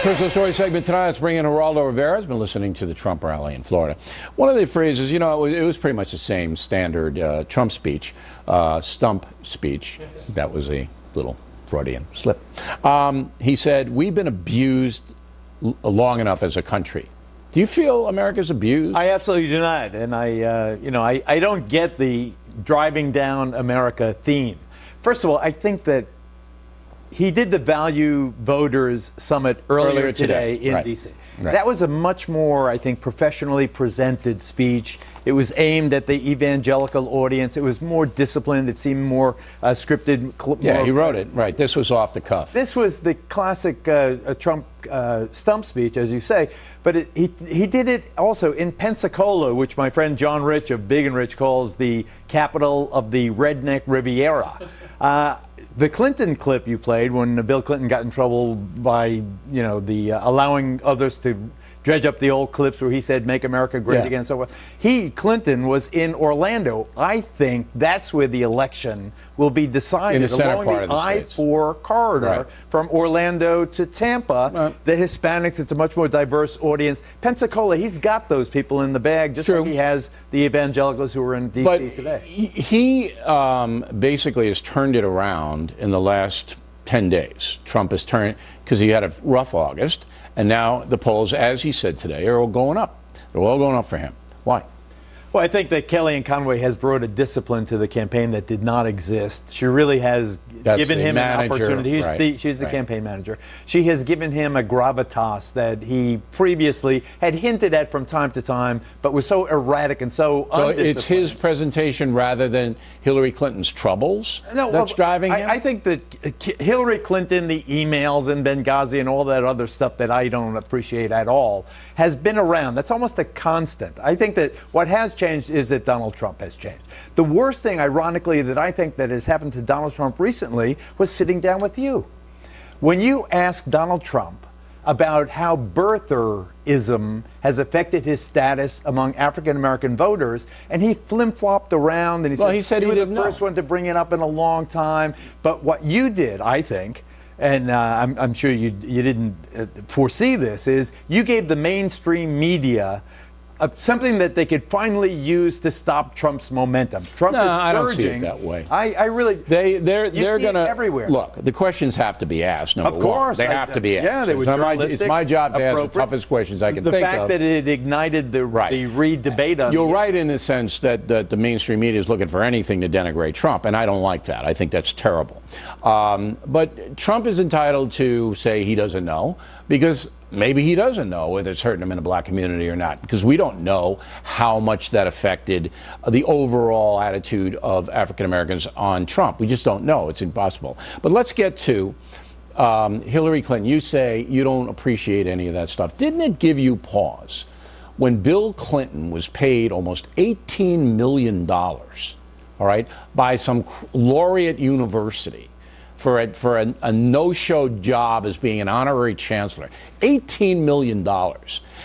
Personal story segment tonight. Let's bring in Geraldo Rivera. Has been listening to the Trump rally in Florida. One of the phrases, it was pretty much the same standard Trump speech, stump speech. That was a little Freudian slip. He said, "We've been abused long enough as a country." Do you feel America's abused? I absolutely do not, and I don't get the driving down America theme. First of all, I think that he did the Value Voters Summit earlier today in right. D.C. Right. That was a much more, I think, professionally presented speech. It was aimed at the evangelical audience. It was more disciplined. It seemed more scripted. Yeah, he wrote it. Right. This was off the cuff. This was the classic Trump stump speech, as you say. But he did it also in Pensacola, which my friend John Rich of Big and Rich calls the capital of the redneck Riviera. The Clinton clip you played when Bill Clinton got in trouble by, allowing others to dredge up the old clips where he said, "Make America Great Again," and so forth. Clinton was in Orlando. I think that's where the election will be decided, in the center along part of the the States. I-4 corridor from Orlando to Tampa. The Hispanics, it's a much more diverse audience. Pensacola, he's got those people in the bag, just like he has the evangelicals who are in D.C. today. He basically has turned it around in the last 10 days. Trump has turned, because he had a rough August, and now the polls, as he said today, are all going up. They're all going up for him. Why? Well, I think that Kellyanne Conway has brought a discipline to the campaign that did not exist. She really has given him an opportunity. She's the campaign manager. She has given him a gravitas that he previously had hinted at from time to time, but was so erratic and so undisciplined. It's his presentation rather than Hillary Clinton's troubles that's driving him? I think that Hillary Clinton, the emails in Benghazi and all that other stuff that I don't appreciate at all, has been around. That's almost a constant. I think that what has changed is that Donald Trump has changed. The worst thing, ironically, that I think that has happened to Donald Trump recently was sitting down with you. When you ask Donald Trump about how birtherism has affected his status among African-American voters, and he flim-flopped around and he said you were the first one to bring it up in a long time. But what you did, I think, and I'm sure you didn't foresee this, is you gave the mainstream media something that they could finally use to stop Trump's momentum. Trump is surging. I don't see it that way. I really. They're going to everywhere. Look, the questions have to be asked. Number of course, one. They have to be asked. Yeah, they were journalistic. It's my job to ask the toughest questions I can think of. The fact that it ignited the Reid debate on You're right in the sense that the mainstream media is looking for anything to denigrate Trump, and I don't like that. I think that's terrible. But Trump is entitled to say he doesn't know, because maybe he doesn't know whether it's hurting him in the black community or not, because we don't know how much that affected the overall attitude of African Americans on Trump. We just don't know. It's impossible. But let's get to Hillary Clinton. You say you don't appreciate any of that stuff. Didn't it give you pause when Bill Clinton was paid almost $18 million, all right, by some laureate university for a no-show job as being an honorary chancellor? $18 million.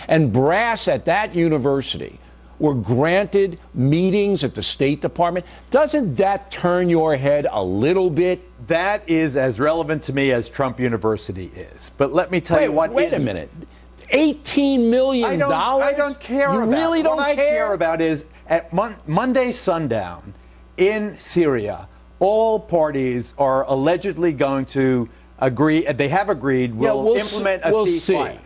And brass at that university were granted meetings at the State Department. Doesn't that turn your head a little bit? That is as relevant to me as Trump University is. But let me tell you what Wait a minute. $18 million? I don't care about it. You really don't care? What I care about is at Monday sundown in Syria, all parties are allegedly going to agree, they have agreed, will implement a ceasefire.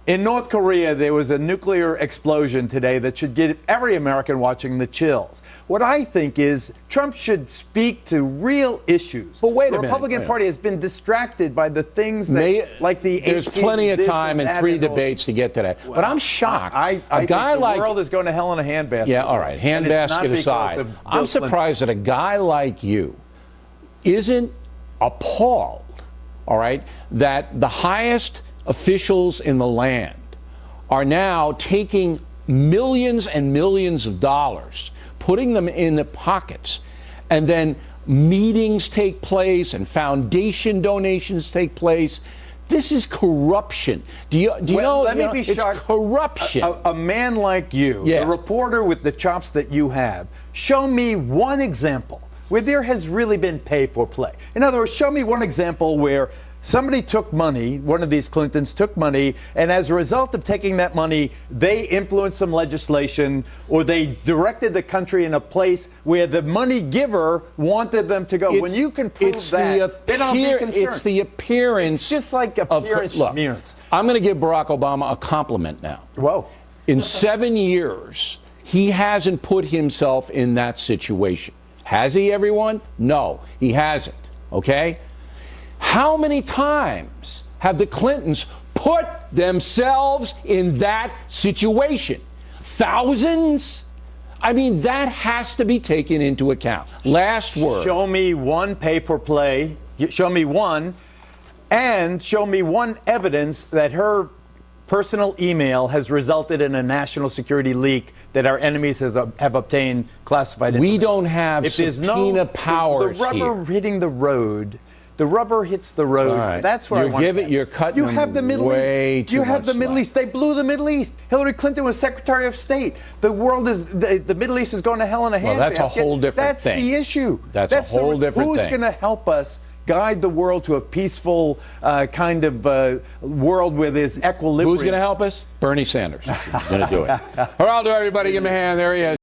In North Korea, there was a nuclear explosion today that should give every American watching the chills. What I think is Trump should speak to real issues. But wait a minute. The Republican Party has been distracted by the things that, like the 18, there's plenty of time and 3 debates to get to that. Well, but I'm shocked. I think the world is going to hell in a handbasket. Yeah, all right. Handbasket aside, I'm surprised that a guy like you isn't appalled, all right, that the highest officials in the land are now taking millions and millions of dollars, putting them in the pockets, and then meetings take place and foundation donations take place. This is corruption. Do you know? Let me be it's shocked. Corruption. A man like you, a reporter with the chops that you have, show me one example where there has really been pay for play. In other words, show me one example where Somebody took money, one of these Clintons took money, and as a result of taking that money, they influenced some legislation or they directed the country in a place where the money giver wanted them to go. When you can prove that, then I'll be concerned. It's the appearance. It's just like appearance. Look, I'm going to give Barack Obama a compliment now. Whoa. In 7 years, he hasn't put himself in that situation. Has he, everyone? No, he hasn't. Okay? How many times have the Clintons put themselves in that situation? Thousands? I mean, that has to be taken into account. Last word. Show me one pay-for-play. Show me one. And show me one evidence that her personal email has resulted in a national security leak that our enemies have obtained classified information. We don't have subpoena powers the rubber hitting the road. The rubber hits the road. Right. That's where I want to. You're cutting. You have the Middle East. You have the Middle East. They blew the Middle East. Hillary Clinton was Secretary of State. The world is the Middle East is going to hell in a handbasket. Well, that's a whole different thing. That's the issue. That's a whole different thing. Who's going to help us guide the world to a peaceful kind of world where there's equilibrium? Who's going to help us? Bernie Sanders is going to do it. Geraldo, everybody, give him a hand. There he is.